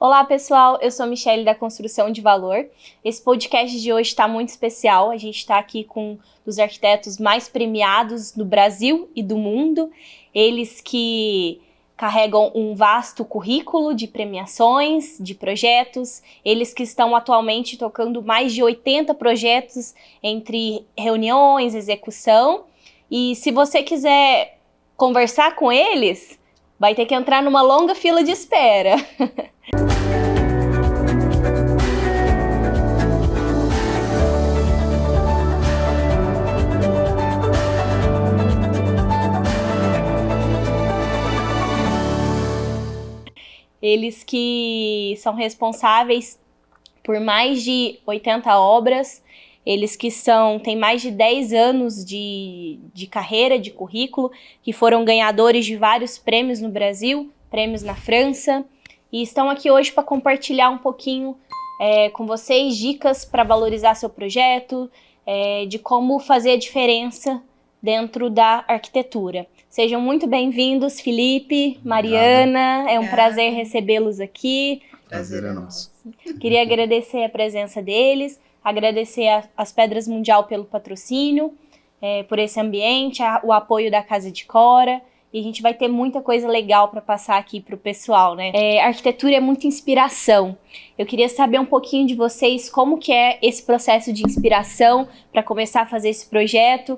Olá pessoal, eu sou a Michelle da Construção de Valor. Esse podcast de hoje está muito especial. A gente está aqui com um dos arquitetos mais premiados do Brasil e do mundo. Eles que carregam um vasto currículo de premiações, de projetos. Eles que estão atualmente tocando mais de 80 projetos entre reuniões, execução. E se você quiser conversar com eles, vai ter que entrar numa longa fila de espera. Eles que são responsáveis por mais de 80 obras, eles que têm mais de 10 anos de carreira, de currículo, que foram ganhadores de vários prêmios no Brasil, prêmios na França, e estão aqui hoje para compartilhar um pouquinho com vocês dicas para valorizar seu projeto, de como fazer a diferença dentro da arquitetura. Sejam muito bem-vindos, Felipe, Mariana, é um prazer recebê-los aqui. Prazer é nosso. Queria agradecer a presença deles, agradecer às Pedras Mundial pelo patrocínio, por esse ambiente, o apoio da Casa de Cora, e a gente vai ter muita coisa legal para passar aqui para o pessoal, né? Arquitetura é muita inspiração. Eu queria saber um pouquinho de vocês, como que é esse processo de inspiração para começar a fazer esse projeto,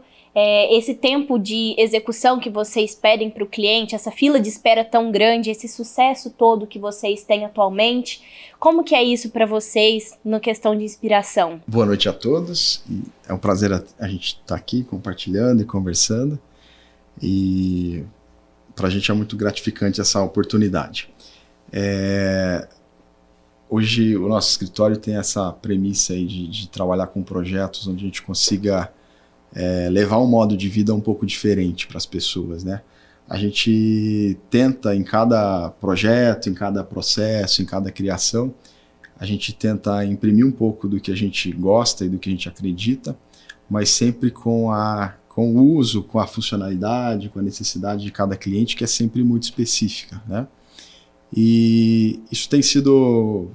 esse tempo de execução que vocês pedem para o cliente, essa fila de espera tão grande, esse sucesso todo que vocês têm atualmente. Como que é isso para vocês na questão de inspiração? Boa noite a todos. É um prazer a gente estar aqui compartilhando e conversando. E para a gente é muito gratificante essa oportunidade. Hoje o nosso escritório tem essa premissa aí de trabalhar com projetos onde a gente consiga levar um modo de vida um pouco diferente para as pessoas, né? A gente tenta em cada projeto, em cada processo, em cada criação, a gente tenta imprimir um pouco do que a gente gosta e do que a gente acredita, mas sempre com o uso, com a funcionalidade, com a necessidade de cada cliente, que é sempre muito específica, né? E isso tem sido,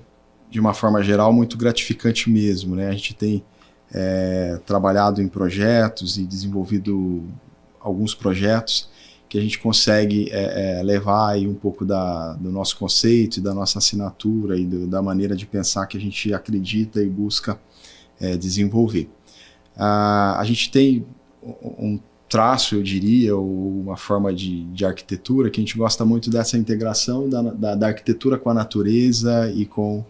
de uma forma geral, muito gratificante mesmo, né? A gente tem trabalhado em projetos e desenvolvido alguns projetos que a gente consegue levar aí um pouco do nosso conceito e da nossa assinatura e da maneira de pensar que a gente acredita e busca desenvolver. A gente tem um traço, eu diria, ou uma forma de arquitetura que a gente gosta muito dessa integração da arquitetura com a natureza e com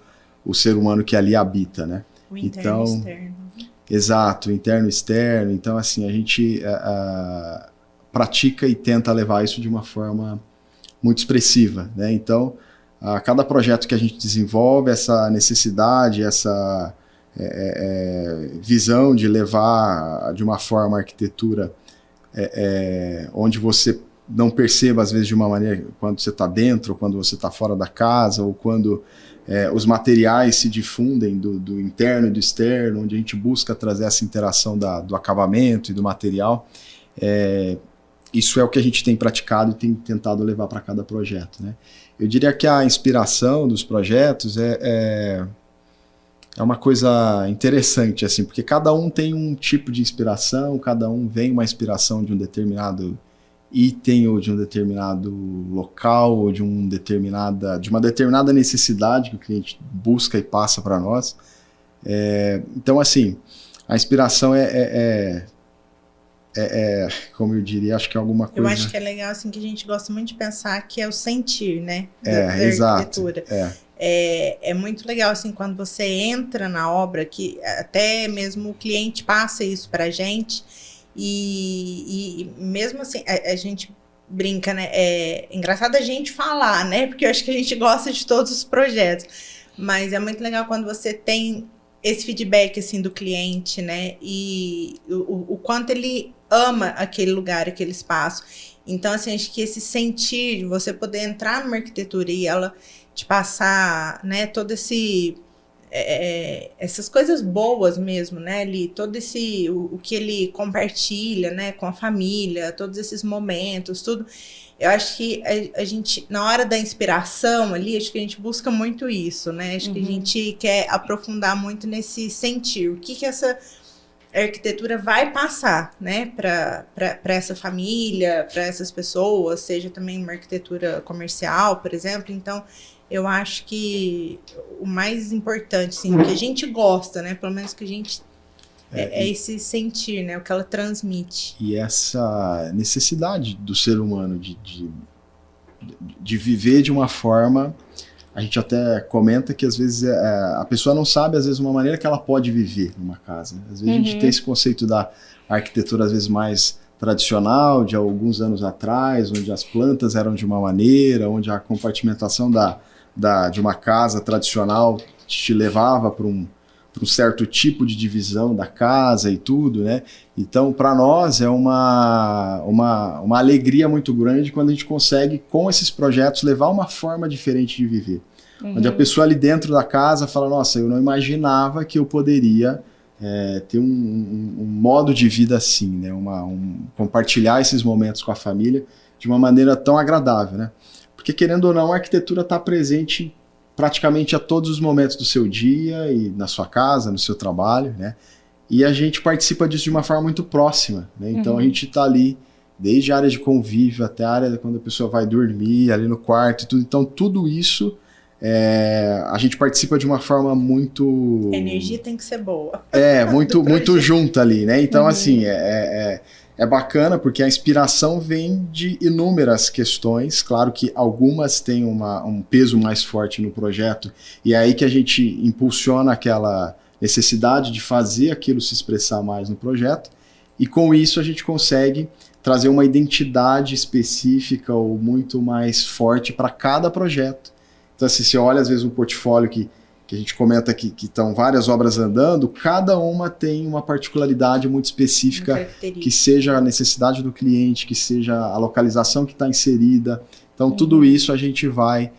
o ser humano que ali habita, né? O interno e externo. Exato, interno e externo. Então, assim, a gente pratica e tenta levar isso de uma forma muito expressiva, né? Então, a cada projeto que a gente desenvolve, essa necessidade, essa visão de levar de uma forma a arquitetura onde você não perceba, às vezes, de uma maneira, quando você está dentro, ou quando você está fora da casa, ou quando os materiais se difundem do interno e do externo, onde a gente busca trazer essa interação do acabamento e do material. Isso é o que a gente tem praticado e tem tentado levar para cada projeto, né? Eu diria que a inspiração dos projetos é uma coisa interessante, assim, porque cada um tem um tipo de inspiração, cada um vem uma inspiração de um determinado item ou de um determinado local ou de uma determinada necessidade que o cliente busca e passa para nós. Então, assim, a inspiração como eu diria, acho que é alguma coisa... Eu acho que é legal, assim, que a gente gosta muito de pensar que é o sentir, né? Da exato. arquitetura. É muito legal, assim, quando você entra na obra, que até mesmo o cliente passa isso pra gente, e mesmo assim, a gente brinca, né? É engraçado a gente falar, né? Porque eu acho que a gente gosta de todos os projetos, mas é muito legal quando você tem esse feedback, assim, do cliente, né? E o quanto ele ama aquele lugar, aquele espaço. Então, assim, acho que esse sentir, você poder entrar numa arquitetura e ela te passar, né, todo esse essas coisas boas mesmo, né, ali, todo o que ele compartilha, né, com a família, todos esses momentos, tudo. Eu acho que a gente, na hora da inspiração ali, acho que a gente busca muito isso, né? Acho que a gente quer aprofundar muito nesse sentir. O que essa arquitetura vai passar, né, para essa família, para essas pessoas, seja também uma arquitetura comercial, por exemplo. Então, eu acho que o mais importante, assim, o que a gente gosta, né, pelo menos que a gente é esse sentir, né, o que ela transmite. E essa necessidade do ser humano de viver de uma forma, a gente até comenta que às vezes a pessoa não sabe, às vezes, uma maneira que ela pode viver numa casa. Às vezes a gente tem esse conceito da arquitetura, às vezes, mais tradicional, de alguns anos atrás, onde as plantas eram de uma maneira, onde a compartimentação de uma casa tradicional te levava para um certo tipo de divisão da casa e tudo, né? Então, para nós, é uma alegria muito grande quando a gente consegue, com esses projetos, levar uma forma diferente de viver. Onde a pessoa ali dentro da casa fala, nossa, eu não imaginava que eu poderia ter um modo de vida assim, né? Compartilhar esses momentos com a família de uma maneira tão agradável, né? Porque, querendo ou não, a arquitetura está presente praticamente a todos os momentos do seu dia e na sua casa, no seu trabalho, né? E a gente participa disso de uma forma muito próxima, né? Então a gente está ali desde a área de convívio até a área quando a pessoa vai dormir, ali no quarto e tudo. Então tudo isso a gente participa de uma forma muito... A energia tem que ser boa. Muito junta ali, né? Então assim, é bacana porque a inspiração vem de inúmeras questões. Claro que algumas têm um peso mais forte no projeto e é aí que a gente impulsiona aquela necessidade de fazer aquilo se expressar mais no projeto e com isso a gente consegue trazer uma identidade específica ou muito mais forte para cada projeto. Então, assim, você olha às vezes um portfólio que a gente comenta que estão várias obras andando, cada uma tem uma particularidade muito específica, que seja a necessidade do cliente, que seja a localização que está inserida. Então, tudo isso a gente vai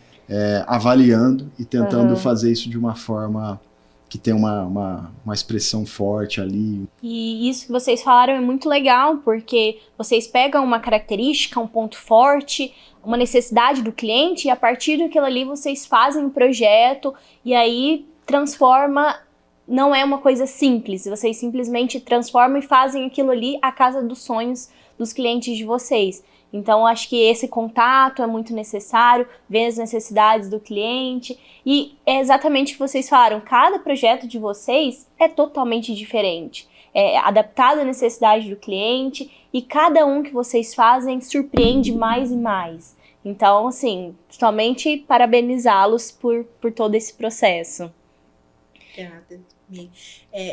avaliando e tentando fazer isso de uma forma que tem uma expressão forte ali. E isso que vocês falaram é muito legal, porque vocês pegam uma característica, um ponto forte, uma necessidade do cliente, e a partir daquilo ali vocês fazem um projeto, e aí transforma, não é uma coisa simples, vocês simplesmente transformam e fazem aquilo ali a casa dos sonhos dos clientes de vocês. Então, acho que esse contato é muito necessário, ver as necessidades do cliente, e é exatamente o que vocês falaram, cada projeto de vocês é totalmente diferente, é adaptado à necessidade do cliente, e cada um que vocês fazem surpreende mais e mais. Então, assim, somente parabenizá-los por todo esse processo. Obrigada, Mi.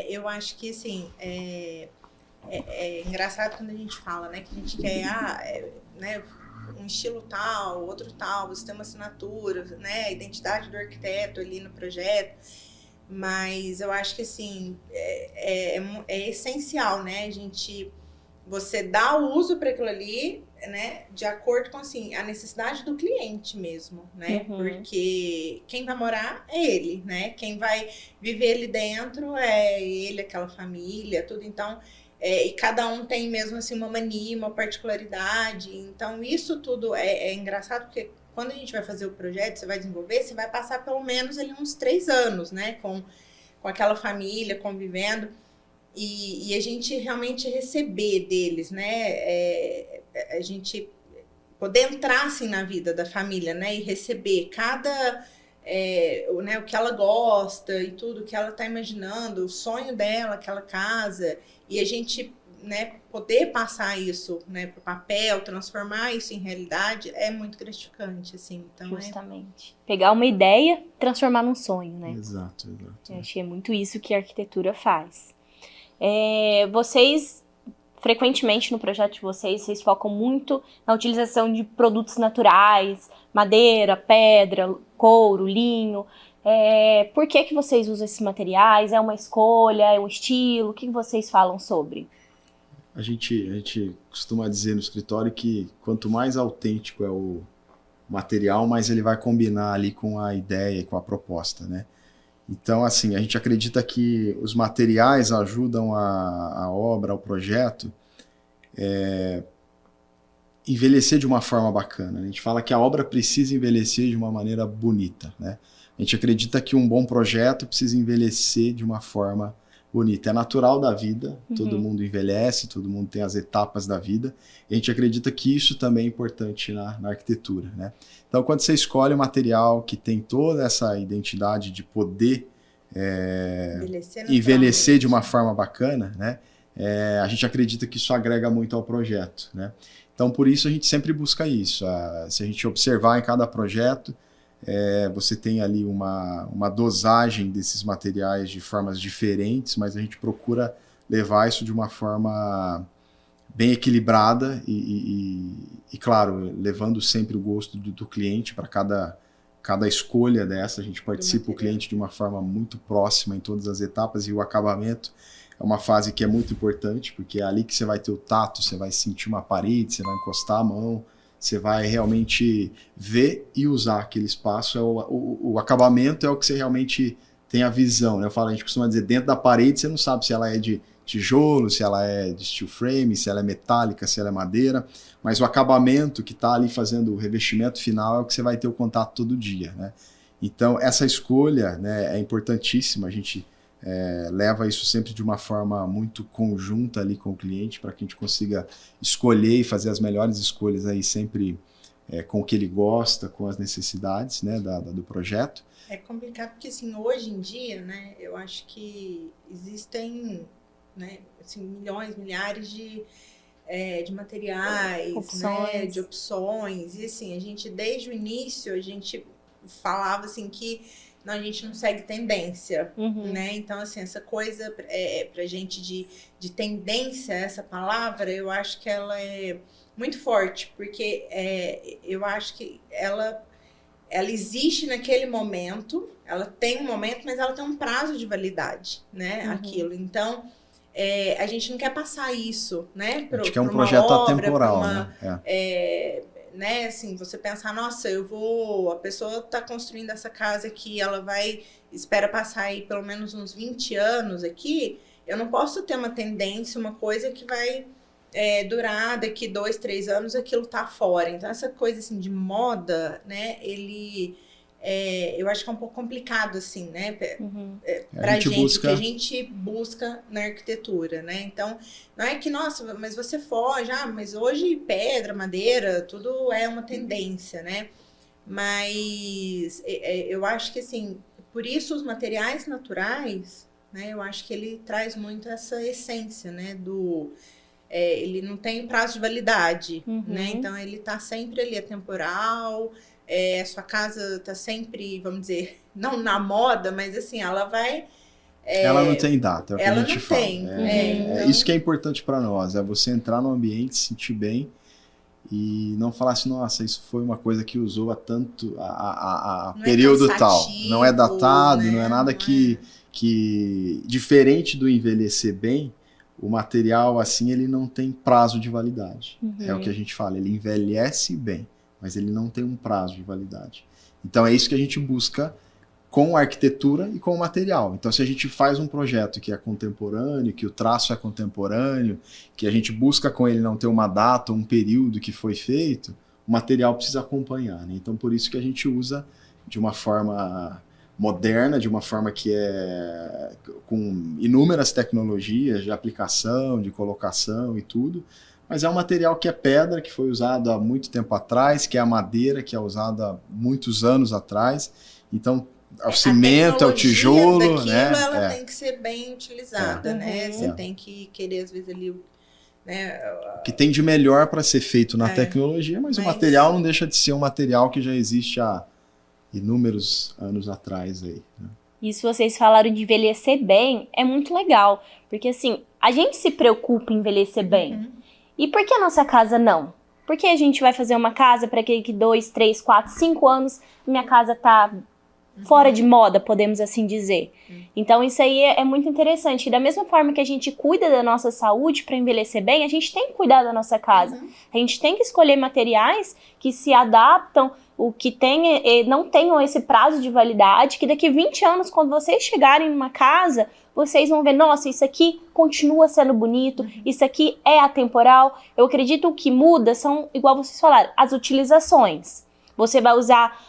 Eu acho que, assim, é engraçado quando a gente fala, né, que a gente quer, né, um estilo tal, outro tal, você tem uma assinatura, né, a identidade do arquiteto ali no projeto, mas eu acho que, assim, é essencial, né, você dá o uso para aquilo ali, né, de acordo com, assim, a necessidade do cliente mesmo, né, porque quem vai morar é ele, né, quem vai viver ali dentro é ele, aquela família, tudo, então, e cada um tem mesmo, assim, uma mania, uma particularidade, então isso tudo é engraçado, porque quando a gente vai fazer o projeto, você vai desenvolver, você vai passar pelo menos ali uns 3 anos, né, com aquela família, convivendo, e a gente realmente receber deles, né, a gente poder entrar assim na vida da família, né, e receber cada, né, o que ela gosta e tudo que ela está imaginando, o sonho dela, aquela casa, e a gente, né, poder passar isso, né, para o papel, transformar isso em realidade, é muito gratificante, assim. Então, justamente. Pegar uma ideia, transformar num sonho, né? Exato. Eu achei muito isso que a arquitetura faz. Vocês, frequentemente no projeto de vocês focam muito na utilização de produtos naturais, madeira, pedra, couro, linho. Por que vocês usam esses materiais? É uma escolha? É um estilo? O que vocês falam sobre? A gente costuma dizer no escritório que quanto mais autêntico é o material, mais ele vai combinar ali com a ideia, com a proposta, né? Então, assim, a gente acredita que os materiais ajudam a obra, o projeto, envelhecer de uma forma bacana. A gente fala que a obra precisa envelhecer de uma maneira bonita, né? A gente acredita que um bom projeto precisa envelhecer de uma forma bonita. É natural da vida, todo mundo envelhece, todo mundo tem as etapas da vida. E a gente acredita que isso também é importante na arquitetura, né? Então, quando você escolhe um material que tem toda essa identidade de poder envelhecer de uma forma bacana, né? A gente acredita que isso agrega muito ao projeto, né? Então, por isso, a gente sempre busca isso. Se a gente observar em cada projeto, você tem ali uma dosagem desses materiais de formas diferentes, mas a gente procura levar isso de uma forma bem equilibrada e claro, levando sempre o gosto do cliente para cada escolha dessa. A gente participa o cliente de uma forma muito próxima em todas as etapas, e o acabamento é uma fase que é muito importante, porque é ali que você vai ter o tato, você vai sentir uma parede, você vai encostar a mão, você vai realmente ver e usar aquele espaço. O acabamento é o que você realmente tem a visão, né? A gente costuma dizer, dentro da parede você não sabe se ela é de tijolo, se ela é de steel frame, se ela é metálica, se ela é madeira, mas o acabamento que está ali fazendo o revestimento final é o que você vai ter o contato todo dia, né? Então, essa escolha, né, é importantíssima. A gente leva isso sempre de uma forma muito conjunta ali com o cliente, para que a gente consiga escolher e fazer as melhores escolhas aí sempre com o que ele gosta, com as necessidades, né, do projeto. É complicado porque, assim, hoje em dia, né, eu acho que existem, né, assim, milhões, milhares de materiais, né, de opções, e assim, a gente, desde o início, a gente falava assim que a gente não segue tendência, né? Então, assim, essa coisa pra gente de tendência, essa palavra, eu acho que ela é muito forte, porque eu acho que ela existe naquele momento, ela tem um momento, mas ela tem um prazo de validade, né? Aquilo. Então, a gente não quer passar isso, né? A gente quer um projeto atemporal, né, assim, você pensar, nossa, a pessoa tá construindo essa casa aqui, ela espera passar aí pelo menos uns 20 anos aqui, eu não posso ter uma tendência, uma coisa que vai durar daqui 2, 3 anos, aquilo tá fora. Então, essa coisa, assim, de moda, né, eu acho que é um pouco complicado, assim, né, pra gente, o que a gente busca na arquitetura, né? Então, não é que, nossa, mas você foge, mas hoje pedra, madeira, tudo é uma tendência, né? Mas eu acho que, assim, por isso os materiais naturais, né, eu acho que ele traz muito essa essência, né, ele não tem prazo de validade, né? Então, ele tá sempre ali, é temporal. A sua casa tá sempre, vamos dizer, não na moda, mas assim, ela vai... ela não tem data, é o que a gente fala. Então... Isso que é importante para nós, é você entrar no ambiente, se sentir bem e não falar assim, nossa, isso foi uma coisa que usou há tanto, a período tal. Não é datado, né? Não é nada que diferente do envelhecer bem, o material assim, ele não tem prazo de validade. É o que a gente fala, ele envelhece bem, mas ele não tem um prazo de validade. Então é isso que a gente busca com a arquitetura e com o material. Então, se a gente faz um projeto que é contemporâneo, que o traço é contemporâneo, que a gente busca com ele não ter uma data, um período que foi feito, o material precisa acompanhar, né? Então, por isso que a gente usa de uma forma moderna, de uma forma que é com inúmeras tecnologias de aplicação, de colocação e tudo, mas é um material que é pedra, que foi usado há muito tempo atrás, que é a madeira, que é usada há muitos anos atrás. Então, o cimento, é o tijolo, né? Ela tem que ser bem utilizada, né? Você tem que querer, às vezes, ali... né? O que tem de melhor para ser feito na tecnologia, mas o material não deixa de ser um material que já existe há inúmeros anos atrás aí, né? Isso vocês falaram de envelhecer bem, é muito legal, porque assim, a gente se preocupa em envelhecer bem. E por que a nossa casa não? Por que a gente vai fazer uma casa para que 2, 3, 4, 5 anos minha casa tá fora de moda, podemos assim dizer? Então isso aí é muito interessante. E da mesma forma que a gente cuida da nossa saúde para envelhecer bem, a gente tem que cuidar da nossa casa. A gente tem que escolher materiais que se adaptam. o que tem, não tenham esse prazo de validade, que daqui 20 anos, quando vocês chegarem numa casa, vocês vão ver, nossa, isso aqui continua sendo bonito, isso aqui é atemporal. Eu acredito que o que muda são, igual vocês falaram, as utilizações. Você vai usar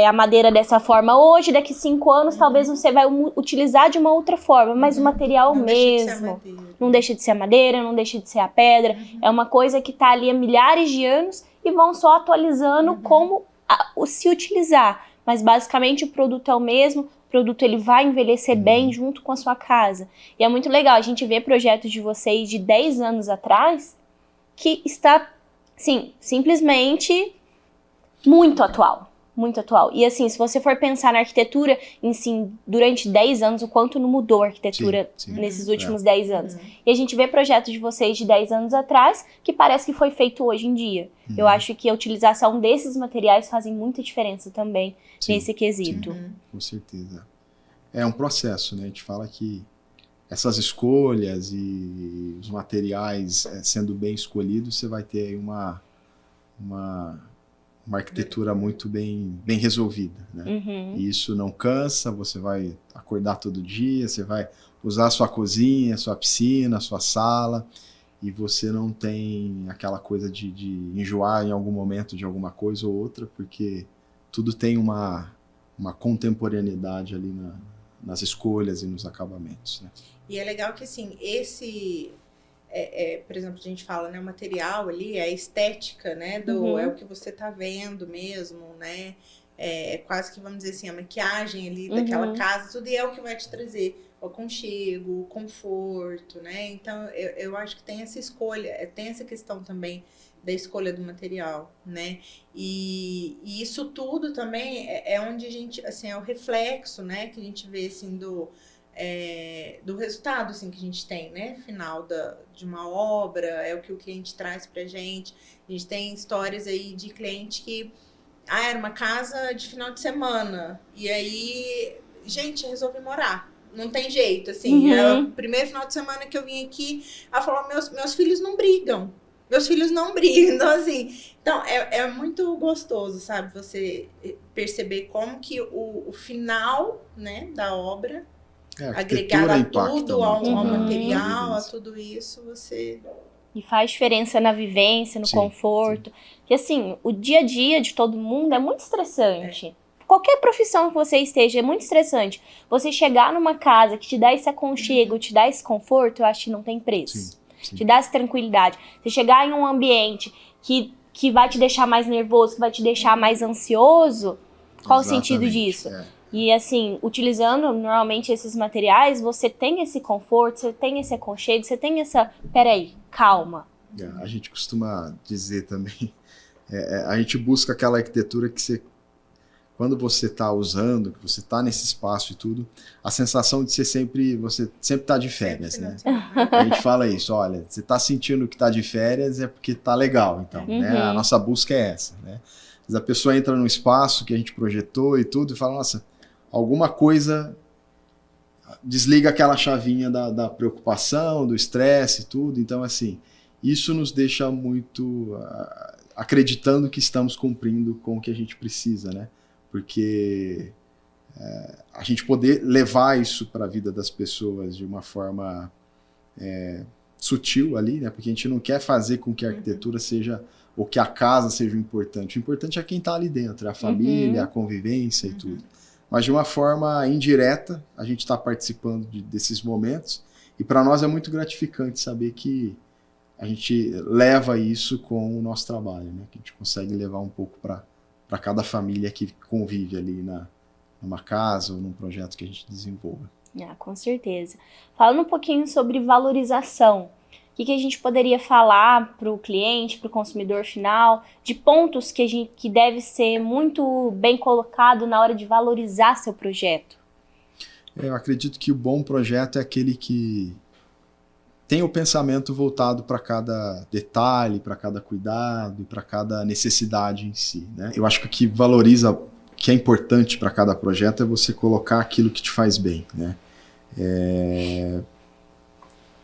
a madeira dessa forma hoje, daqui 5 anos talvez você vai utilizar de uma outra forma, mas o material Não mesmo. Não deixa de ser a madeira, não deixa de ser a pedra. É uma coisa que está ali há milhares de anos e vão só atualizando como se utilizar. Mas basicamente o produto é o mesmo, o produto ele vai envelhecer bem junto com a sua casa. E é muito legal, a gente vê projetos de vocês de 10 anos atrás que está, sim, simplesmente muito atual. Muito atual. E assim, se você for pensar na arquitetura em si, durante 10 anos, o quanto não mudou a arquitetura nesses últimos 10 anos. E a gente vê projetos de vocês de 10 anos atrás que parece que foi feito hoje em dia. Eu acho que a utilização desses materiais fazem muita diferença também nesse quesito. Sim, com certeza. É um processo, né? A gente fala que essas escolhas e os materiais sendo bem escolhidos, você vai ter aí uma arquitetura muito bem resolvida, né? E isso não cansa, você vai acordar todo dia, você vai usar a sua cozinha, a sua piscina, a sua sala, e você não tem aquela coisa de enjoar em algum momento de alguma coisa ou outra, porque tudo tem uma contemporaneidade ali nas escolhas e nos acabamentos, né? E é legal que, assim, por exemplo, a gente fala, né, o material ali, a estética, né, é o que você tá vendo mesmo, né, é quase que, vamos dizer assim, a maquiagem ali daquela casa, tudo, e é o que vai te trazer o aconchego, o conforto, né, então eu acho que tem essa escolha, tem essa questão também da escolha do material, né, e isso tudo também é onde a gente, assim, é o reflexo, né, que a gente vê, assim, do resultado, assim, que a gente tem, né, final de uma obra, é o que o cliente traz pra gente. A gente tem histórias aí de cliente que, era uma casa de final de semana, e aí, gente, resolvi morar. Não tem jeito, assim, o primeiro final de semana que eu vim aqui, ela falou, meus filhos não brigam. Meus filhos não brigam, então assim, é muito gostoso, sabe, você perceber como que o final, né, da obra, agregado a tudo, ao material, a tudo isso, você... E faz diferença na vivência, no conforto. Que assim, o dia a dia de todo mundo é muito estressante. Qualquer profissão que você esteja é muito estressante. Você chegar numa casa que te dá esse aconchego, te dá esse conforto, eu acho que não tem preço. Te dá essa tranquilidade. Você chegar em um ambiente que vai te deixar mais nervoso, que vai te deixar mais ansioso, qual o sentido disso? E assim, utilizando normalmente esses materiais, você tem esse conforto, você tem esse aconchego, você tem essa... Peraí, calma. A gente costuma dizer também, a gente busca aquela arquitetura que você... Quando você está usando, que você está nesse espaço e tudo, a sensação de você sempre está de férias, né? A gente fala isso, olha, você está sentindo que está de férias é porque está legal, então, né? A nossa busca é essa, né? Mas a pessoa entra num espaço que a gente projetou e tudo e fala, nossa, alguma coisa desliga aquela chavinha da preocupação, do estresse e tudo. Então, assim, isso nos deixa muito acreditando que estamos cumprindo com o que a gente precisa, né? Porque a gente poder levar isso para a vida das pessoas de uma forma sutil ali, né? Porque a gente não quer fazer com que a arquitetura seja, ou que a casa seja o importante. O importante é quem está ali dentro, é a família, a convivência e tudo. Mas de uma forma indireta, a gente está participando desses momentos, e para nós é muito gratificante saber que a gente leva isso com o nosso trabalho, né? Que a gente consegue levar um pouco para cada família que convive ali numa casa ou num projeto que a gente desenvolva. Com certeza. Falando um pouquinho sobre valorização, o que a gente poderia falar para o cliente, para o consumidor final, de pontos que deve ser muito bem colocado na hora de valorizar seu projeto? Eu acredito que o bom projeto é aquele que tem o pensamento voltado para cada detalhe, para cada cuidado e para cada necessidade em si, né? Eu acho que o que valoriza, que é importante para cada projeto é você colocar aquilo que te faz bem, né?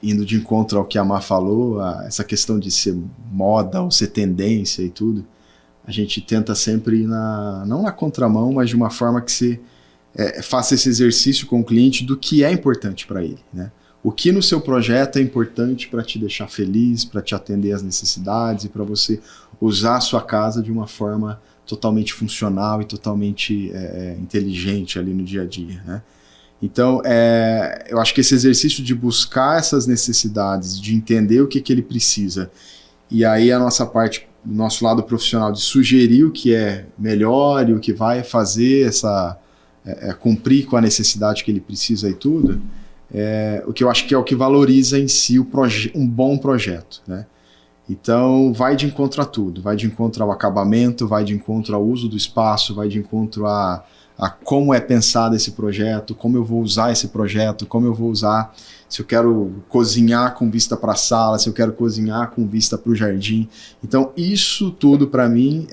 Indo de encontro ao que a Má falou, essa questão de ser moda ou ser tendência e tudo, a gente tenta sempre ir não na contramão, mas de uma forma que você faça esse exercício com o cliente do que é importante para ele, né? O que no seu projeto é importante para te deixar feliz, para te atender às necessidades e para você usar a sua casa de uma forma totalmente funcional e totalmente inteligente ali no dia a dia, né? Então, eu acho que esse exercício de buscar essas necessidades, de entender o que ele precisa, e aí a nossa parte, o nosso lado profissional de sugerir o que é melhor e o que vai fazer cumprir com a necessidade que ele precisa e tudo, o que eu acho que é o que valoriza em si um bom projeto, né? Então, vai de encontro a tudo, vai de encontro ao acabamento, vai de encontro ao uso do espaço, vai de encontro a como é pensado esse projeto, como eu vou usar esse projeto, como eu vou usar, se eu quero cozinhar com vista para a sala, se eu quero cozinhar com vista para o jardim. Então, isso tudo para mim,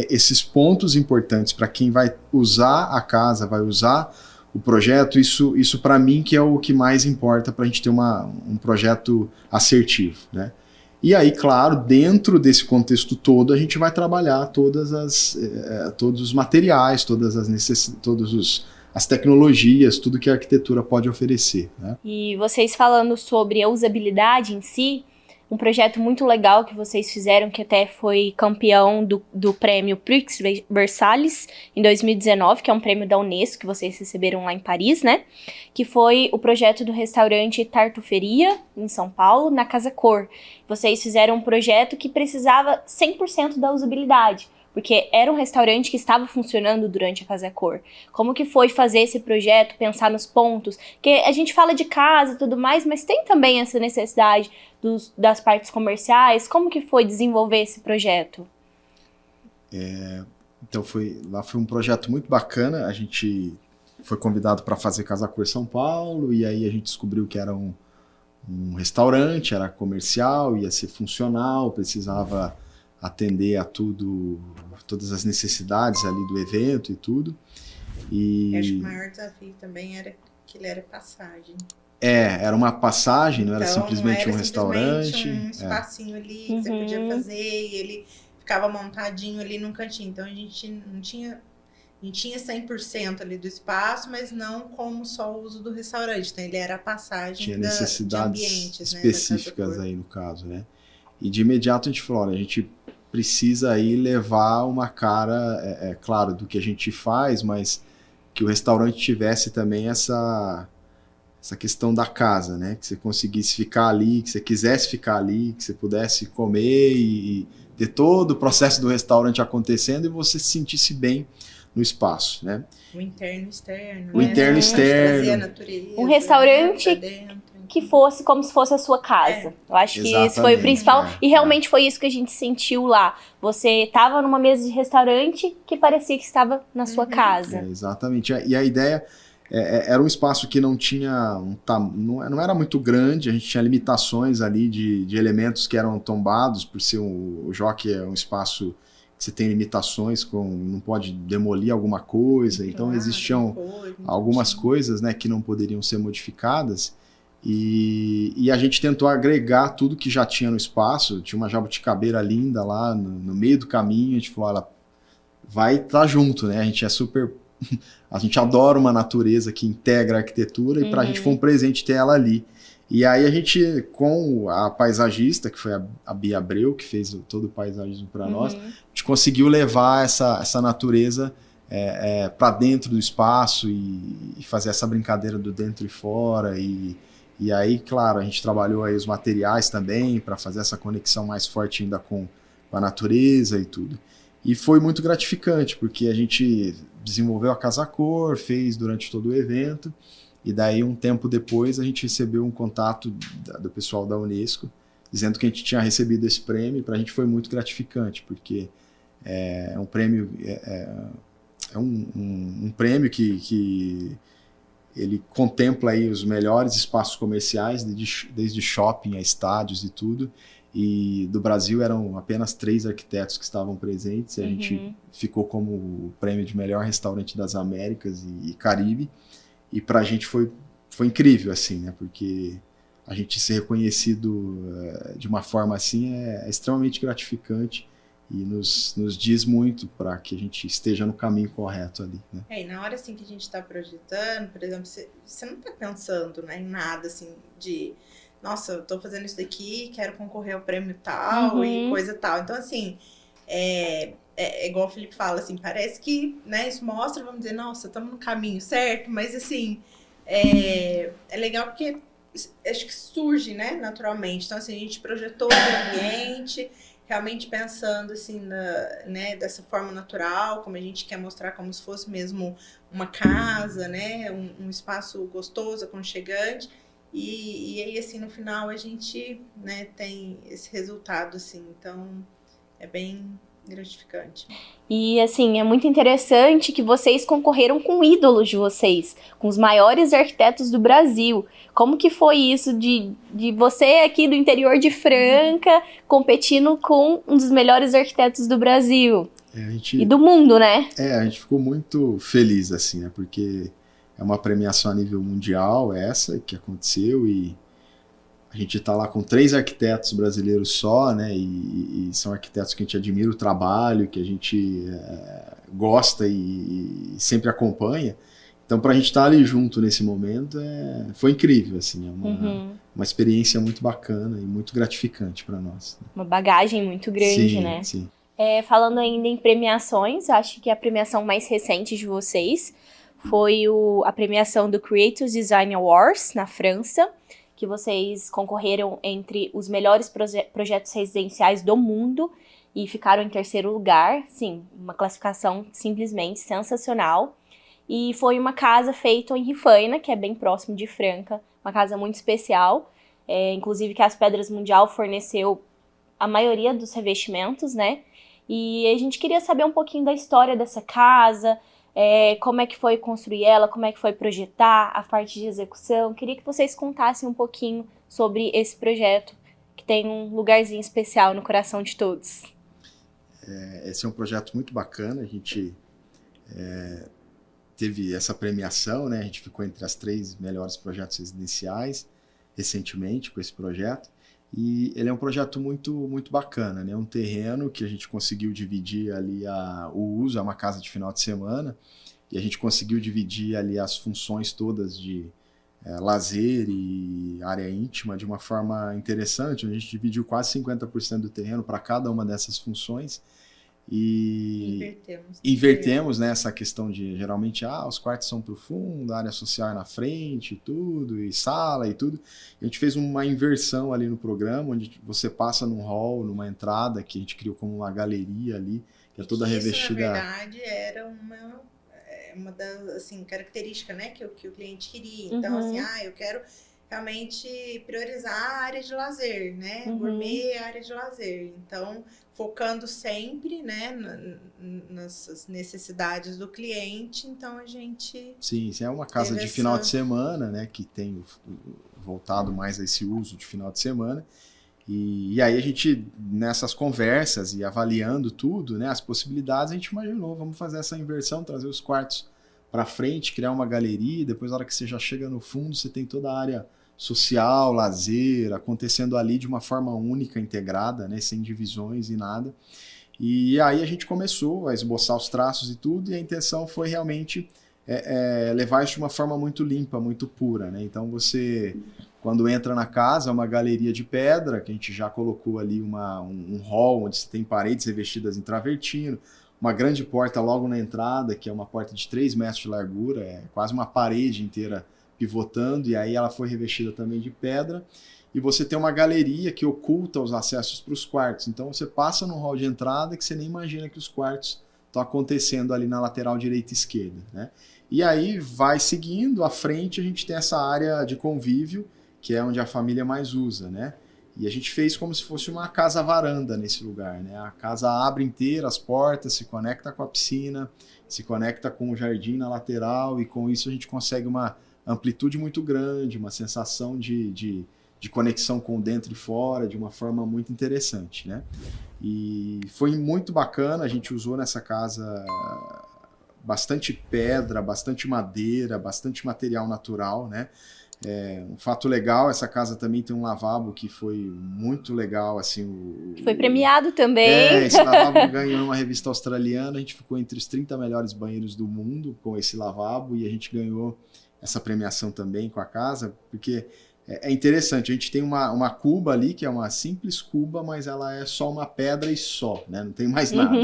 esses pontos importantes para quem vai usar a casa, vai usar o projeto, isso para mim que é o que mais importa para a gente ter um projeto assertivo, né? E aí, claro, dentro desse contexto todo, a gente vai trabalhar todos os materiais, todas as tecnologias, tudo que a arquitetura pode oferecer, né? E vocês falando sobre a usabilidade em si, um projeto muito legal que vocês fizeram, que até foi campeão do prêmio Prix Versalhes em 2019, que é um prêmio da Unesco que vocês receberam lá em Paris, né? Que foi o projeto do restaurante Tartuferia, em São Paulo, na Casa Cor. Vocês fizeram um projeto que precisava 100% da usabilidade, porque era um restaurante que estava funcionando durante a Casa Cor. Como que foi fazer esse projeto, pensar nos pontos? Porque a gente fala de casa e tudo mais, mas tem também essa necessidade das partes comerciais. Como que foi desenvolver esse projeto? Então lá foi um projeto muito bacana. A gente foi convidado para fazer Casa Cor São Paulo, e aí a gente descobriu que era um restaurante, era comercial, ia ser funcional, precisava atender a todas as necessidades ali do evento e tudo. Eu acho que o maior desafio também era que ele era passagem. Era uma passagem, não era Então, simplesmente um restaurante. Um espacinho ali que você podia fazer, e ele ficava montadinho ali num cantinho. Então a gente não tinha 100% ali do espaço, mas não como só o uso do restaurante. Então ele era a passagem tinha de necessidades ambientes, específicas, né, aí no caso, né? E de imediato a gente falou, olha, a gente precisa aí levar uma cara, claro, do que a gente faz, mas que o restaurante tivesse também essa questão da casa, né? Que você conseguisse ficar ali, que você quisesse ficar ali, que você pudesse comer e ter todo o processo do restaurante acontecendo e você se sentisse bem no espaço, né? O interno e externo. O interno e externo. Trazer a natureza, Um restaurante, né, que fosse como se fosse a sua casa. Eu acho que isso foi o principal. E realmente foi isso que a gente sentiu lá. Você estava numa mesa de restaurante que parecia que estava na sua casa. Exatamente. E a ideia era um espaço que não tinha não era muito grande, a gente tinha limitações ali de elementos que eram tombados, por ser o Jockey é um espaço que você tem limitações, não pode demolir alguma coisa, então existiam algumas coisas, né, que não poderiam ser modificadas, e a gente tentou agregar tudo que já tinha no espaço. Tinha uma jabuticabeira linda lá no meio do caminho, a gente falou, ela vai estar junto, né, a gente adora uma natureza que integra a arquitetura, e pra gente foi um presente ter ela ali. E aí a gente, com a paisagista, que foi a Bia Abreu, que fez todo o paisagismo para nós, a gente conseguiu levar essa natureza para dentro do espaço e fazer essa brincadeira do dentro e fora. E aí, claro, a gente trabalhou aí os materiais também para fazer essa conexão mais forte ainda com a natureza e tudo. E foi muito gratificante, porque a gente desenvolveu a Casa Cor, fez durante todo o evento, e daí um tempo depois a gente recebeu um contato do pessoal da Unesco, dizendo que a gente tinha recebido esse prêmio. Para a gente foi muito gratificante, porque é um prêmio, um prêmio que ele contempla aí os melhores espaços comerciais, desde shopping a estádios e tudo. E do Brasil eram apenas 3 arquitetos que estavam presentes. A gente ficou como o prêmio de melhor restaurante das Américas e Caribe. E pra gente foi incrível, assim, né? Porque a gente ser reconhecido de uma forma assim é extremamente gratificante. nos diz muito para que a gente esteja no caminho correto ali, né? E na hora assim que a gente está projetando, por exemplo, você não está pensando, né, em nada assim de, nossa, eu tô fazendo isso daqui, quero concorrer ao prêmio tal e coisa tal. Então, assim, é igual o Felipe fala, assim, parece que, né, isso mostra, vamos dizer, nossa, estamos no caminho certo, mas assim, é legal porque acho que surge, né, naturalmente. Então, assim, a gente projetou o ambiente, realmente pensando assim, né, dessa forma natural, como a gente quer mostrar, como se fosse mesmo uma casa, né, um espaço gostoso, aconchegante, e aí assim no final a gente, né, tem esse resultado assim, então é bem gratificante. E assim, é muito interessante que vocês concorreram com ídolos de vocês, com os maiores arquitetos do Brasil. Como que foi isso de você aqui do interior de Franca competindo com um dos melhores arquitetos do Brasil e do mundo, né? A gente ficou muito feliz, assim, né? Porque é uma premiação a nível mundial essa que aconteceu e a gente está lá com 3 arquitetos brasileiros só, né? E são arquitetos que a gente admira o trabalho, que a gente gosta e sempre acompanha. Então, para a gente estar ali junto nesse momento, foi incrível, assim, uma experiência muito bacana e muito gratificante para nós. Uma bagagem muito grande, né? Sim. Falando ainda em premiações, acho que a premiação mais recente de vocês foi a premiação do Creative Design Awards, na França, que vocês concorreram entre os melhores projetos residenciais do mundo e ficaram em 3º lugar. Sim, uma classificação simplesmente sensacional. E foi uma casa feita em Rifaina, que é bem próximo de Franca, uma casa muito especial, inclusive que as Pedras Mundial forneceu a maioria dos revestimentos, né? E a gente queria saber um pouquinho da história dessa casa, como é que foi construir ela, como é que foi projetar, a parte de execução. Queria que vocês contassem um pouquinho sobre esse projeto, que tem um lugarzinho especial no coração de todos. Esse é um projeto muito bacana, a gente teve essa premiação, né? A gente ficou entre as 3 melhores projetos residenciais recentemente com esse projeto. E ele é um projeto muito, muito bacana, né? Um terreno que a gente conseguiu dividir ali o uso, é uma casa de final de semana, e a gente conseguiu dividir ali as funções todas de lazer e área íntima de uma forma interessante. A gente dividiu quase 50% do terreno para cada uma dessas funções. E invertemos, né, essa questão de, geralmente, os quartos são pro fundo, a área social é na frente, tudo, e sala e tudo. A gente fez uma inversão ali no programa, onde você passa num hall, numa entrada, que a gente criou como uma galeria ali, que é toda revestida... Isso, na verdade, era uma das, assim, características, né, que o cliente queria. Então, assim, eu quero realmente priorizar a área de lazer, né? Gourmet é a área de lazer. Então, focando sempre, né, nas necessidades do cliente, então a gente... Sim, é uma casa de final de semana, né, que tem voltado mais a esse uso de final de semana. E aí a gente, nessas conversas e avaliando tudo, né, as possibilidades, a gente imaginou, vamos fazer essa inversão, trazer os quartos para frente, criar uma galeria, depois na hora que você já chega no fundo, você tem toda a área social, lazer, acontecendo ali de uma forma única, integrada, né, sem divisões e nada. E aí a gente começou a esboçar os traços e tudo, e a intenção foi realmente levar isso de uma forma muito limpa, muito pura, né? Então você, quando entra na casa, é uma galeria de pedra, que a gente já colocou ali um hall, onde você tem paredes revestidas em travertino, uma grande porta logo na entrada, que é uma porta de 3 metros de largura, é quase uma parede inteira pivotando, e aí ela foi revestida também de pedra, e você tem uma galeria que oculta os acessos para os quartos. Então você passa num hall de entrada que você nem imagina que os quartos estão acontecendo ali na lateral direita e esquerda, né? E aí vai seguindo, à frente a gente tem essa área de convívio, que é onde a família mais usa, né? E a gente fez como se fosse uma casa-varanda nesse lugar, né? A casa abre inteira as portas, se conecta com a piscina, se conecta com o jardim na lateral, e com isso a gente consegue uma amplitude muito grande, uma sensação de conexão com dentro e fora, de uma forma muito interessante, né? E foi muito bacana, a gente usou nessa casa bastante pedra, bastante madeira, bastante material natural, né? Um fato legal, essa casa também tem um lavabo que foi muito legal, assim. Foi premiado também. Esse lavabo ganhou uma revista australiana, a gente ficou entre os 30 melhores banheiros do mundo com esse lavabo, e a gente ganhou essa premiação também com a casa, porque é interessante, a gente tem uma cuba ali, que é uma simples cuba, mas ela é só uma pedra e só, né? Não tem mais nada.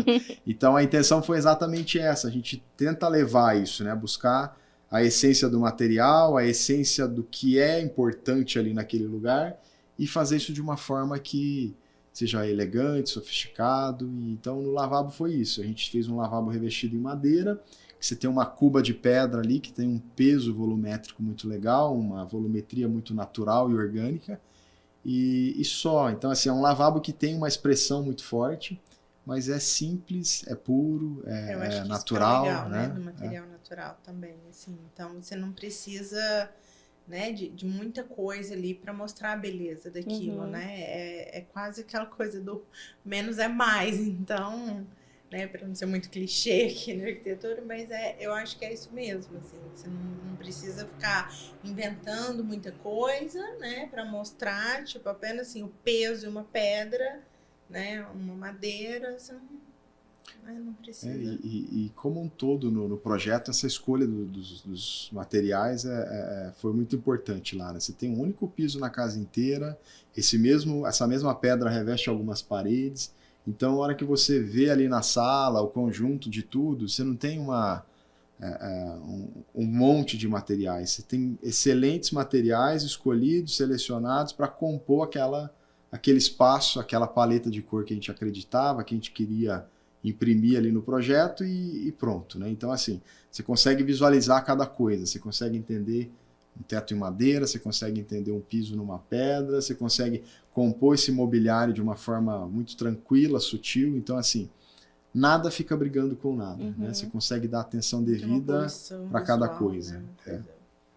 Então a intenção foi exatamente essa, a gente tenta levar isso, né? Buscar a essência do material, a essência do que é importante ali naquele lugar e fazer isso de uma forma que seja elegante, sofisticado. E então no lavabo foi isso, a gente fez um lavabo revestido em madeira, que você tem uma cuba de pedra ali que tem um peso volumétrico muito legal, uma volumetria muito natural e orgânica e só. Então assim, é um lavabo que tem uma expressão muito forte, mas é simples, é puro, é natural, isso que é legal, né? Do material natural também, assim. Então você não precisa, né, de muita coisa ali para mostrar a beleza daquilo, né? É quase aquela coisa do menos é mais. Então, né, para não ser muito clichê aqui na arquitetura, mas eu acho que é isso mesmo, assim. Você não precisa ficar inventando muita coisa, né, para mostrar, tipo, apenas assim o peso de uma pedra, né, uma madeira, você não precisa. E como um todo no projeto, essa escolha dos materiais foi muito importante lá, né? Você tem um único piso na casa inteira, essa mesma pedra reveste algumas paredes, então a hora que você vê ali na sala o conjunto de tudo, você não tem um monte de materiais, você tem excelentes materiais escolhidos, selecionados para compor aquele espaço, aquela paleta de cor que a gente acreditava, que a gente queria imprimir ali no projeto e pronto, né? Então, assim, você consegue visualizar cada coisa, você consegue entender um teto em madeira, você consegue entender um piso numa pedra, você consegue compor esse mobiliário de uma forma muito tranquila, sutil. Então, assim, nada fica brigando com nada, né? Você consegue dar atenção devida para cada coisa. Né?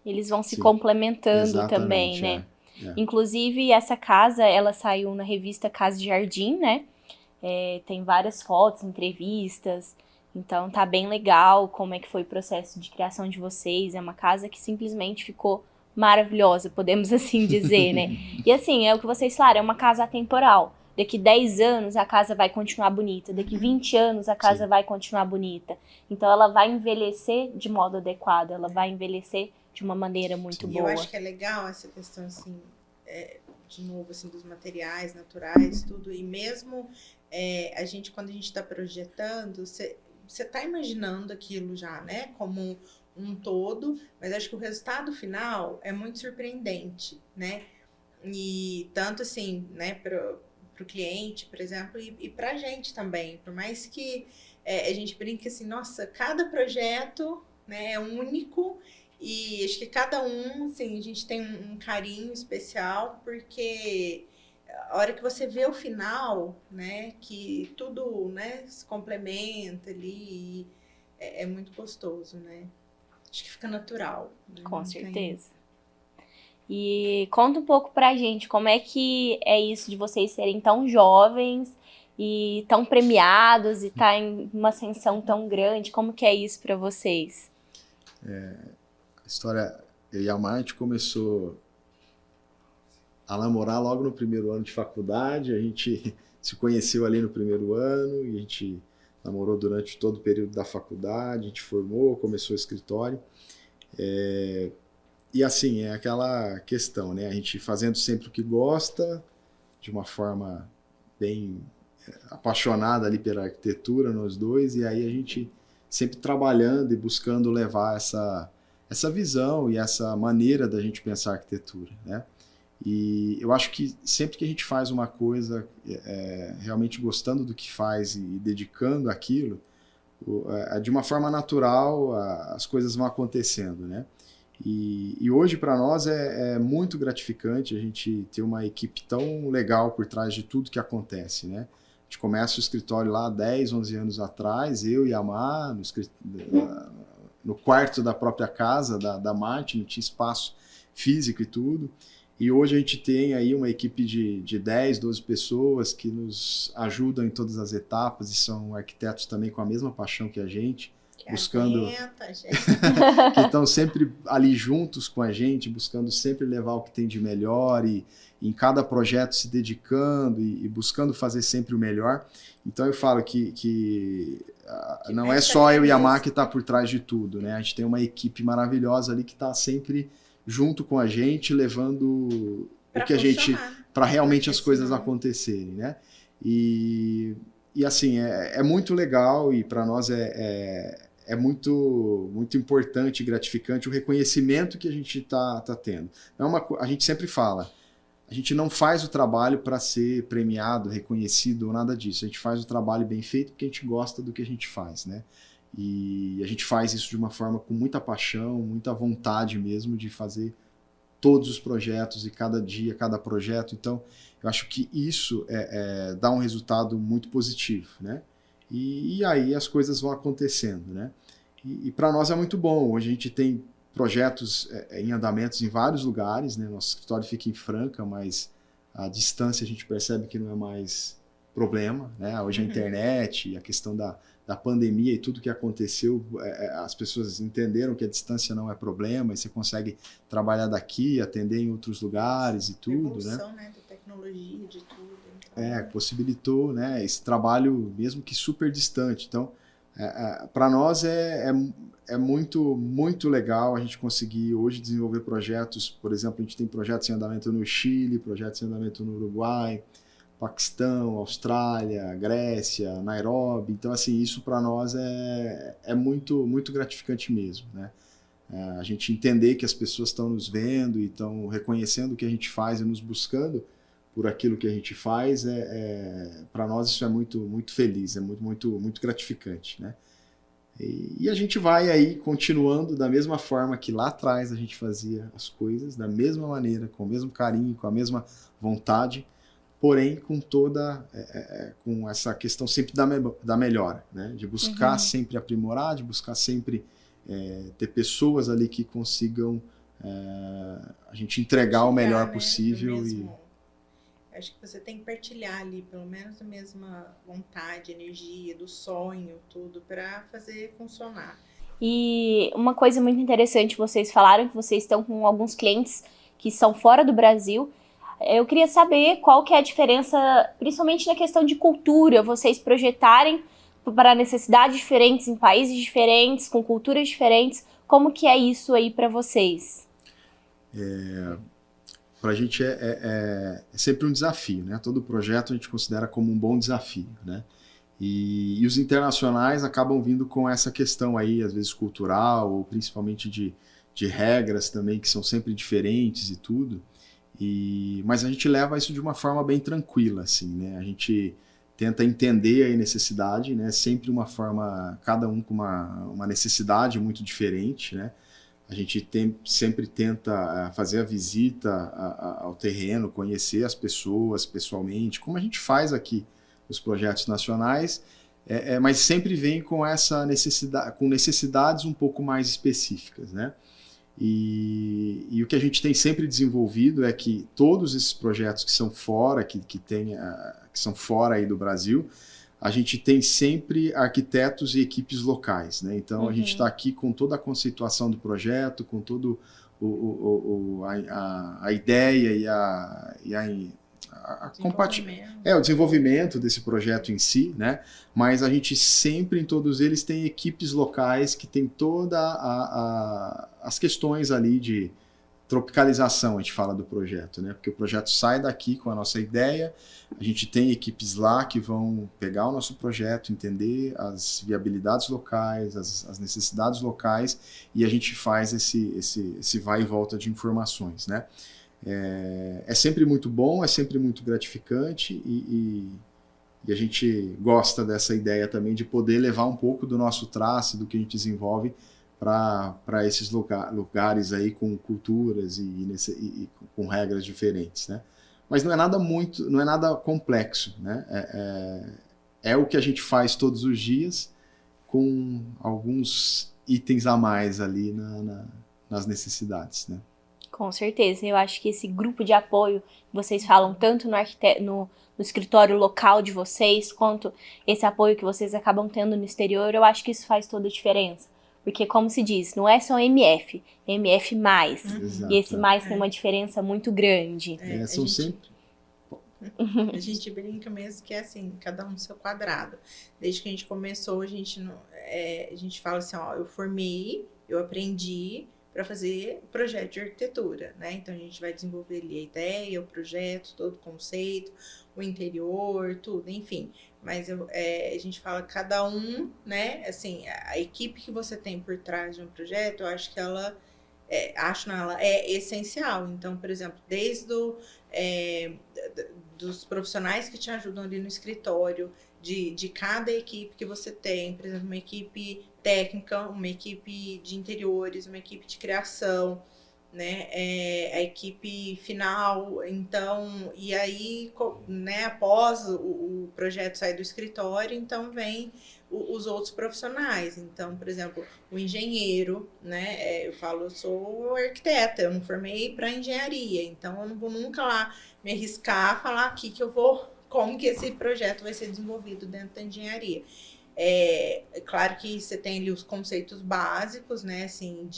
Eles vão se complementando também, né? Inclusive, essa casa, ela saiu na revista Casa de Jardim, né? Tem várias fotos, entrevistas, então tá bem legal como é que foi o processo de criação de vocês. É uma casa que simplesmente ficou maravilhosa, podemos assim dizer, né? E assim, é o que vocês falaram, é uma casa atemporal. Daqui 10 anos a casa vai continuar bonita, daqui 20 anos a casa vai continuar bonita. Então ela vai envelhecer de modo adequado, ela vai envelhecer de uma maneira muito boa. Eu acho que é legal essa questão, assim, de novo, assim, dos materiais naturais, tudo, e mesmo quando a gente está projetando, você está imaginando aquilo já, né, como um todo, mas acho que o resultado final é muito surpreendente, né, e tanto assim, né, para o cliente, por exemplo, e para a gente também, por mais que a gente brinque assim, nossa, cada projeto, né, é único. E acho que cada um, assim, a gente tem um carinho especial, porque a hora que você vê o final, né, que tudo, né, se complementa ali, é muito gostoso, né? Acho que fica natural. Né? Com certeza. E conta um pouco pra gente, como é que é isso de vocês serem tão jovens e tão premiados e tá em uma ascensão tão grande, como que é isso pra vocês? A história, eu e a Mar, a gente começou a namorar logo no primeiro ano de faculdade, a gente se conheceu ali no primeiro ano e a gente namorou durante todo o período da faculdade, a gente formou, começou o escritório. E assim, é aquela questão, né? A gente fazendo sempre o que gosta, de uma forma bem apaixonada ali pela arquitetura, nós dois, e aí a gente sempre trabalhando e buscando levar essa visão e essa maneira da gente pensar a arquitetura, né? E eu acho que sempre que a gente faz uma coisa realmente gostando do que faz e dedicando aquilo, de uma forma natural as coisas vão acontecendo, né? E hoje para nós é muito gratificante a gente ter uma equipe tão legal por trás de tudo que acontece, né? A gente começa o escritório lá há 10, 11 anos atrás, eu e a Mar, no quarto da própria casa da Martin, não tinha espaço físico e tudo. E hoje a gente tem aí uma equipe de 10, 12 pessoas que nos ajudam em todas as etapas e são arquitetos também com a mesma paixão que a gente. buscando, aguenta, que estão sempre ali juntos com a gente, buscando sempre levar o que tem de melhor e em cada projeto se dedicando e buscando fazer sempre o melhor. Então eu falo que não é só eu e a Mar que está por trás de tudo, né? A gente tem uma equipe maravilhosa ali que está sempre junto com a gente, levando o que a gente, para realmente as coisas acontecerem, né? E assim, é muito legal e para nós é muito, muito importante e gratificante o reconhecimento que a gente está tendo. A gente sempre fala, a gente não faz o trabalho para ser premiado, reconhecido ou nada disso. A gente faz o trabalho bem feito porque a gente gosta do que a gente faz, né? E a gente faz isso de uma forma com muita paixão, muita vontade mesmo de fazer todos os projetos e cada dia, cada projeto. Então, eu acho que isso dá um resultado muito positivo, né? E aí as coisas vão acontecendo, né? E para nós é muito bom. Hoje a gente tem projetos em andamentos em vários lugares, né? Nosso escritório fica em Franca, mas a distância a gente percebe que não é mais problema, né? Hoje a internet, a questão da pandemia e tudo que aconteceu, as pessoas entenderam que a distância não é problema e você consegue trabalhar daqui, atender em outros lugares e tudo, evolução, né? Da tecnologia, de tudo. Então... possibilitou, né? Esse trabalho mesmo que super distante. Então, para nós é muito, muito legal a gente conseguir hoje desenvolver projetos. Por exemplo, a gente tem projetos em andamento no Chile, projetos em andamento no Uruguai, Paquistão, Austrália, Grécia, Nairobi. Então, assim, isso para nós é muito, muito gratificante mesmo, né? A gente entender que as pessoas estão nos vendo e estão reconhecendo o que a gente faz e nos buscando por aquilo que a gente faz, para nós isso é muito, muito feliz, é muito, muito, muito gratificante, né? E a gente vai aí continuando da mesma forma que lá atrás a gente fazia as coisas, da mesma maneira, com o mesmo carinho, com a mesma vontade, porém com com essa questão sempre da melhora, né? De buscar sempre aprimorar, de buscar sempre ter pessoas ali que consigam a gente entregar o melhor possível. Acho que você tem que partilhar ali, pelo menos a mesma vontade, energia, do sonho, tudo, para fazer funcionar. E uma coisa muito interessante, vocês falaram que vocês estão com alguns clientes que são fora do Brasil. Eu queria saber qual que é a diferença, principalmente na questão de cultura, vocês projetarem para necessidades diferentes em países diferentes, com culturas diferentes. Como que é isso aí para vocês? Para a gente é sempre um desafio, né? Todo projeto a gente considera como um bom desafio, né? E os internacionais acabam vindo com essa questão aí, às vezes cultural, ou principalmente de regras também, que são sempre diferentes e tudo. Mas a gente leva isso de uma forma bem tranquila, assim, né? A gente tenta entender a necessidade, né? Sempre uma forma, cada um com uma necessidade muito diferente, né? A gente sempre tenta fazer a visita ao terreno, conhecer as pessoas pessoalmente, como a gente faz aqui nos projetos nacionais, mas sempre vem com essa necessidade, com necessidades um pouco mais específicas, né? E o que a gente tem sempre desenvolvido é que todos esses projetos que são fora, que são fora aí do Brasil, a gente tem sempre arquitetos e equipes locais, né? Então a gente está aqui com toda a conceituação do projeto, com todo a ideia o desenvolvimento desse projeto em si, né? Mas a gente sempre, em todos eles, tem equipes locais que tem toda as questões ali de tropicalização, a gente fala do projeto, né? Porque o projeto sai daqui com a nossa ideia, a gente tem equipes lá que vão pegar o nosso projeto, entender as viabilidades locais, as necessidades locais, e a gente faz esse vai e volta de informações, né? É sempre muito bom, é sempre muito gratificante e a gente gosta dessa ideia também de poder levar um pouco do nosso traço, do que a gente desenvolve para esses lugares aí com culturas e com regras diferentes, né? Mas não é nada complexo, né? É o que a gente faz todos os dias com alguns itens a mais ali nas necessidades, né? Com certeza, eu acho que esse grupo de apoio que vocês falam tanto no escritório local de vocês, quanto esse apoio que vocês acabam tendo no exterior, eu acho que isso faz toda a diferença. Porque, como se diz, não é só MF, é MF+. Exato, E esse mais tem uma diferença muito grande. São sempre... A gente brinca mesmo que é assim, cada um no seu quadrado. Desde que a gente começou, a gente fala assim, ó, eu formei, eu aprendi para fazer projeto de arquitetura, né? Então a gente vai desenvolver ali a ideia, o projeto, todo o conceito, o interior, tudo, enfim. Mas a gente fala cada um, né? Assim, a equipe que você tem por trás de um projeto, eu acho que ela ela é essencial. Então, por exemplo, desde dos profissionais que te ajudam ali no escritório, de cada equipe que você tem, por exemplo, uma equipe técnica, uma equipe de interiores, uma equipe de criação, né, a equipe final, então, e aí, né, após o projeto sair do escritório, então vem os outros profissionais. Então, por exemplo, o engenheiro, né, eu sou arquiteta, eu não formei para engenharia, então eu não vou nunca lá me arriscar a falar aqui como que esse projeto vai ser desenvolvido dentro da engenharia. É claro que você tem ali os conceitos básicos, né, assim,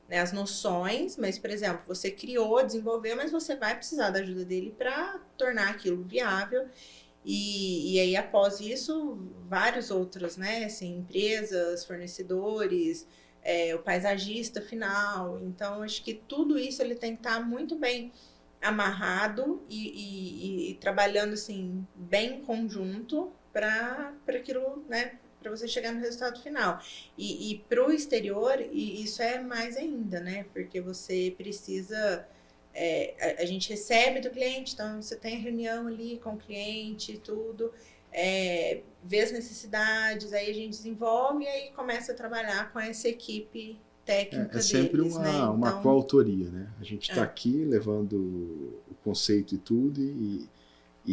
né, as noções, mas, por exemplo, você criou, desenvolveu, mas você vai precisar da ajuda dele para tornar aquilo viável. E aí, após isso, vários outros, né, assim, empresas, fornecedores, o paisagista final. Então, acho que tudo isso ele tem que estar muito bem amarrado e trabalhando, assim, bem em conjunto para aquilo, né, para você chegar no resultado final. E para o exterior, isso é mais ainda, né? Porque você precisa... a gente recebe do cliente, então você tem reunião ali com o cliente e tudo, vê as necessidades, aí a gente desenvolve e aí começa a trabalhar com essa equipe técnica sempre deles, né? uma Então, coautoria, né? A gente está aqui levando o conceito e tudo, e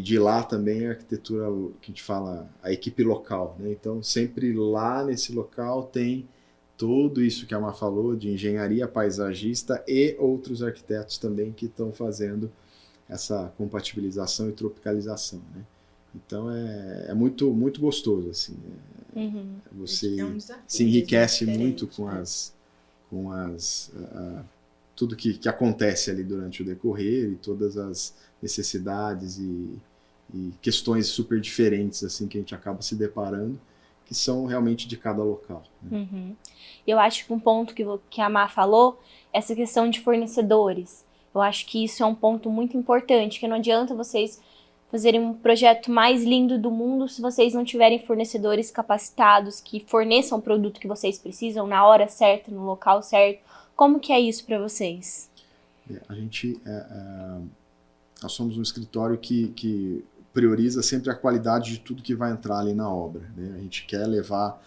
de lá também a arquitetura, que a gente fala, a equipe local, né? Então, sempre lá nesse local tem tudo isso que a Má falou, de engenharia, paisagista e outros arquitetos também que estão fazendo essa compatibilização e tropicalização, né? Então, é muito, muito gostoso, assim. Você se enriquece muito com tudo que acontece ali durante o decorrer e todas as necessidades e questões super diferentes assim que a gente acaba se deparando, que são realmente de cada local, né? Eu acho que um ponto que a Má falou, essa questão de fornecedores, eu acho que isso é um ponto muito importante, que não adianta vocês fazerem um projeto mais lindo do mundo se vocês não tiverem fornecedores capacitados que forneçam o produto que vocês precisam na hora certa, no local certo. Como que é isso para vocês? Nós somos um escritório que prioriza sempre a qualidade de tudo que vai entrar ali na obra, né? A gente quer levar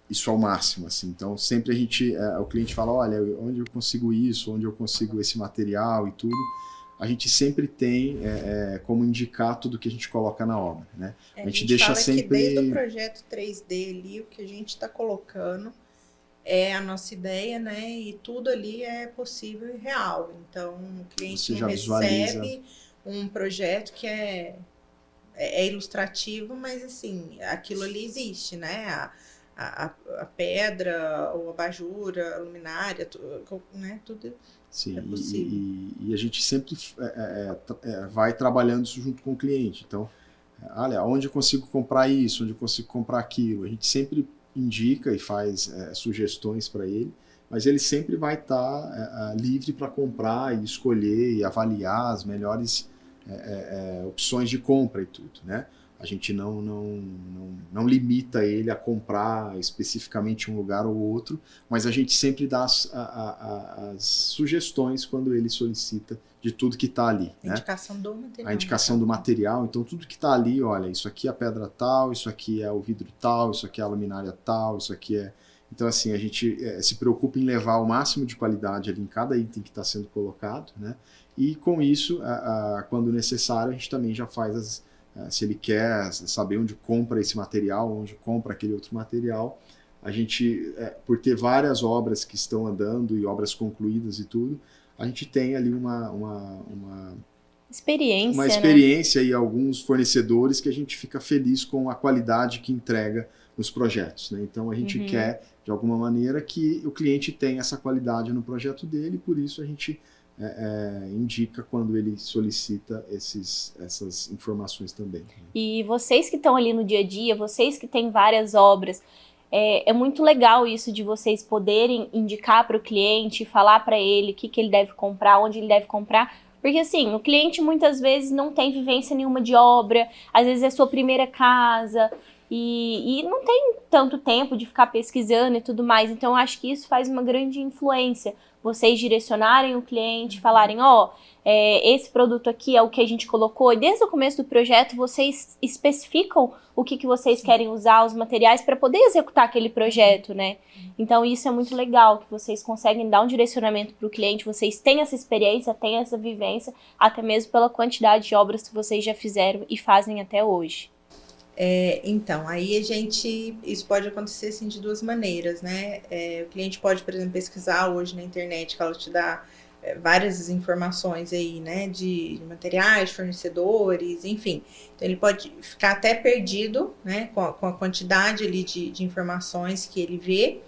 isso ao máximo, assim. Então, sempre o cliente fala, olha, onde eu consigo isso, onde eu consigo esse material e tudo. A gente sempre tem como indicar tudo que a gente coloca na obra, né? A gente deixa fala sempre... que desde o projeto 3D ali, o que a gente está colocando é a nossa ideia, né? E tudo ali é possível e real. Então, o cliente não recebe um projeto que é ilustrativo, mas, assim, aquilo ali existe, né? A pedra, ou a abajura, a luminária, né? Tudo... Sim, e a gente sempre vai trabalhando isso junto com o cliente. Então, olha, onde eu consigo comprar isso, onde eu consigo comprar aquilo. A gente sempre indica e faz sugestões para ele, mas ele sempre vai estar livre para comprar e escolher e avaliar as melhores opções de compra e tudo, né? A gente não limita ele a comprar especificamente um lugar ou outro, mas a gente sempre dá as sugestões quando ele solicita de tudo que está ali. A indicação do material. A indicação do material, então tudo que está ali, olha, isso aqui é a pedra tal, isso aqui é o vidro tal, isso aqui é a luminária tal, isso aqui é... Então, assim, a gente se preocupa em levar o máximo de qualidade ali em cada item que está sendo colocado, né? E com isso, quando necessário, a gente também já faz se ele quer saber onde compra esse material, onde compra aquele outro material, a gente, por ter várias obras que estão andando e obras concluídas e tudo, a gente tem ali uma experiência, né? E alguns fornecedores que a gente fica feliz com a qualidade que entrega nos projetos, né? Então a gente quer, de alguma maneira, que o cliente tenha essa qualidade no projeto dele, por isso a gente indica quando ele solicita essas informações também. E vocês que estão ali no dia a dia, vocês que têm várias obras, é muito legal isso de vocês poderem indicar para o cliente, falar para ele o que ele deve comprar, onde ele deve comprar, porque assim, o cliente muitas vezes não tem vivência nenhuma de obra, às vezes é sua primeira casa, e não tem tanto tempo de ficar pesquisando e tudo mais, então eu acho que isso faz uma grande influência, vocês direcionarem o cliente, falarem, esse produto aqui é o que a gente colocou, e desde o começo do projeto vocês especificam o que vocês querem usar, os materiais, para poder executar aquele projeto, né? Então isso é muito legal, que vocês conseguem dar um direcionamento para o cliente, vocês têm essa experiência, têm essa vivência, até mesmo pela quantidade de obras que vocês já fizeram e fazem até hoje. Então, aí isso pode acontecer assim, de duas maneiras, né? O cliente pode, por exemplo, pesquisar hoje na internet, que ela te dá várias informações aí, né? De materiais, fornecedores, enfim. Então, ele pode ficar até perdido, né? Com a quantidade ali de informações que ele vê.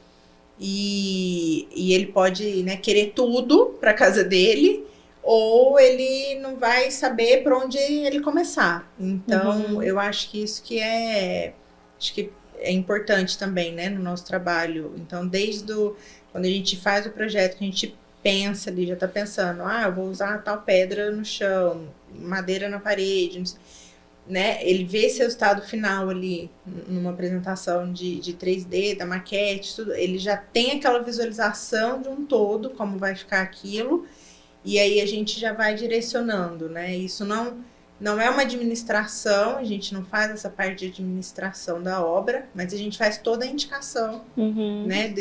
E ele pode, né, querer tudo para casa dele, ou ele não vai saber por onde ele começar. Então, eu acho que isso acho que é importante também, né, no nosso trabalho. Então, quando a gente faz o projeto, que a gente pensa ali, já está pensando, eu vou usar tal pedra no chão, madeira na parede, não sei, né? Ele vê seu estado final ali, numa apresentação de 3D, da maquete, tudo, ele já tem aquela visualização de um todo, como vai ficar aquilo. E aí a gente já vai direcionando, né? Isso não é uma administração, a gente não faz essa parte de administração da obra, mas a gente faz toda a indicação, né?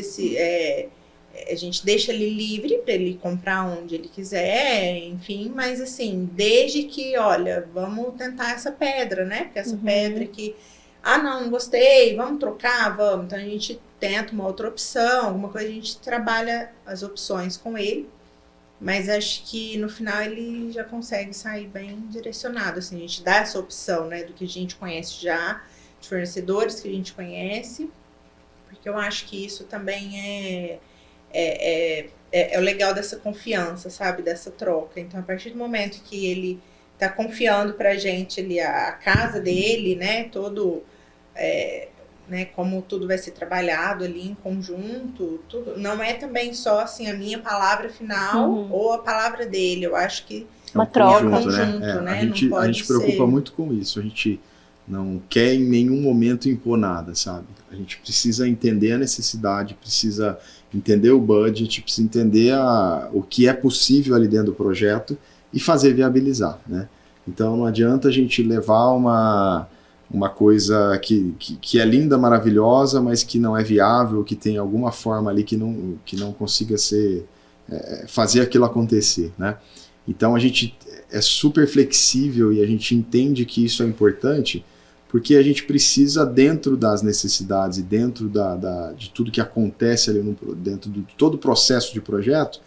A gente deixa ele livre para ele comprar onde ele quiser, enfim, mas assim, desde que, olha, vamos tentar essa pedra, né? Porque essa pedra aqui, não gostei, vamos trocar, vamos. Então a gente tenta uma outra opção, alguma coisa, a gente trabalha as opções com ele. Mas acho que no final ele já consegue sair bem direcionado, assim, a gente dá essa opção, né, do que a gente conhece já, de fornecedores que a gente conhece, porque eu acho que isso também é o legal dessa confiança, sabe, dessa troca. Então, a partir do momento que ele tá confiando pra gente ali a casa dele, né, todo... né, como tudo vai ser trabalhado ali em conjunto, tudo. Não é também só assim a minha palavra final ou a palavra dele. Eu acho que uma troca, conjunto, né? A gente preocupa muito com isso. A gente não quer em nenhum momento impor nada, sabe? A gente precisa entender a necessidade, precisa entender o budget, precisa entender o que é possível ali dentro do projeto e fazer viabilizar, né? Então não adianta a gente levar uma coisa que é linda, maravilhosa, mas que não é viável, que tem alguma forma ali que não consiga fazer aquilo acontecer, né? Então a gente é super flexível e a gente entende que isso é importante porque a gente precisa, dentro das necessidades e dentro de tudo que acontece ali dentro de todo o processo de projeto,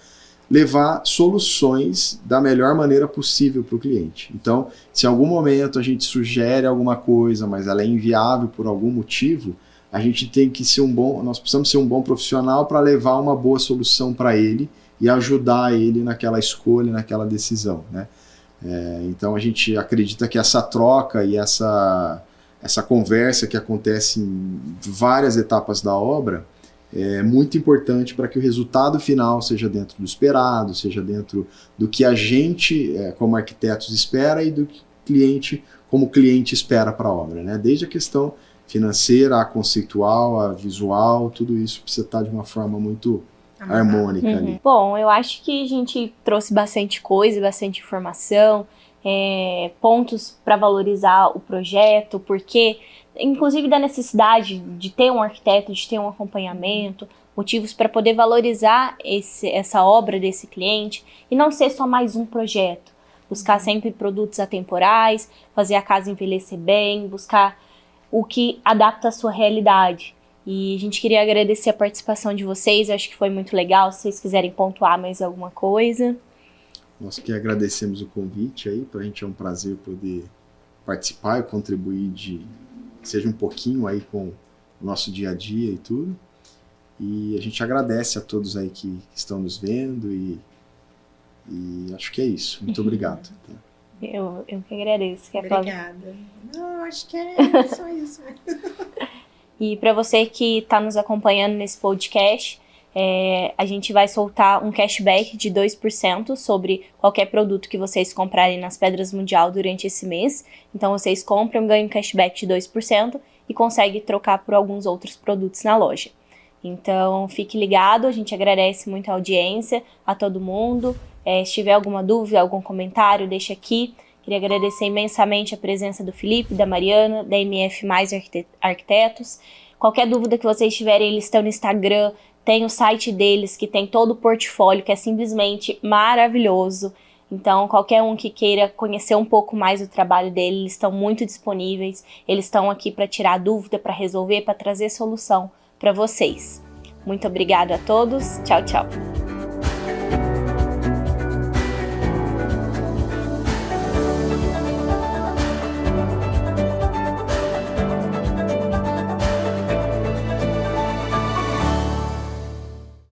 levar soluções da melhor maneira possível para o cliente. Então, se em algum momento a gente sugere alguma coisa, mas ela é inviável por algum motivo, a gente tem que ser nós precisamos ser um bom profissional para levar uma boa solução para ele e ajudar ele naquela escolha, naquela decisão, né? Então a gente acredita que essa troca e essa conversa que acontece em várias etapas da obra é muito importante para que o resultado final seja dentro do esperado, seja dentro do que a gente, como arquitetos, espera e do que como cliente espera para a obra, né? Desde a questão financeira, a conceitual, a visual, tudo isso precisa estar de uma forma muito harmônica ali. Bom, eu acho que a gente trouxe bastante coisa, bastante informação, pontos para valorizar o projeto, porque inclusive da necessidade de ter um arquiteto, de ter um acompanhamento, motivos para poder valorizar essa obra desse cliente e não ser só mais um projeto. Buscar sempre produtos atemporais, fazer a casa envelhecer bem, buscar o que adapta à sua realidade. E a gente queria agradecer a participação de vocês, eu acho que foi muito legal. Se vocês quiserem pontuar mais alguma coisa. Nós que agradecemos o convite aí, para a gente é um prazer poder participar e contribuir seja um pouquinho aí com o nosso dia a dia e tudo. E a gente agradece a todos aí que estão nos vendo e acho que é isso. Muito obrigado. Eu que agradeço. Obrigada. Não, acho que é só isso mesmo. E para você que está nos acompanhando nesse podcast, a gente vai soltar um cashback de 2% sobre qualquer produto que vocês comprarem nas Pedras Mundial durante esse mês. Então vocês compram, ganham um cashback de 2% e conseguem trocar por alguns outros produtos na loja. Então fique ligado, a gente agradece muito a audiência, a todo mundo. Se tiver alguma dúvida, algum comentário, deixa aqui. Queria agradecer imensamente a presença do Felipe, da Mariana, da MF Mais Arquitetos. Qualquer dúvida que vocês tiverem, eles estão no Instagram. Tem o site deles, que tem todo o portfólio, que é simplesmente maravilhoso. Então, qualquer um que queira conhecer um pouco mais do trabalho deles, eles estão muito disponíveis. Eles estão aqui para tirar dúvida, para resolver, para trazer solução para vocês. Muito obrigada a todos. Tchau, tchau.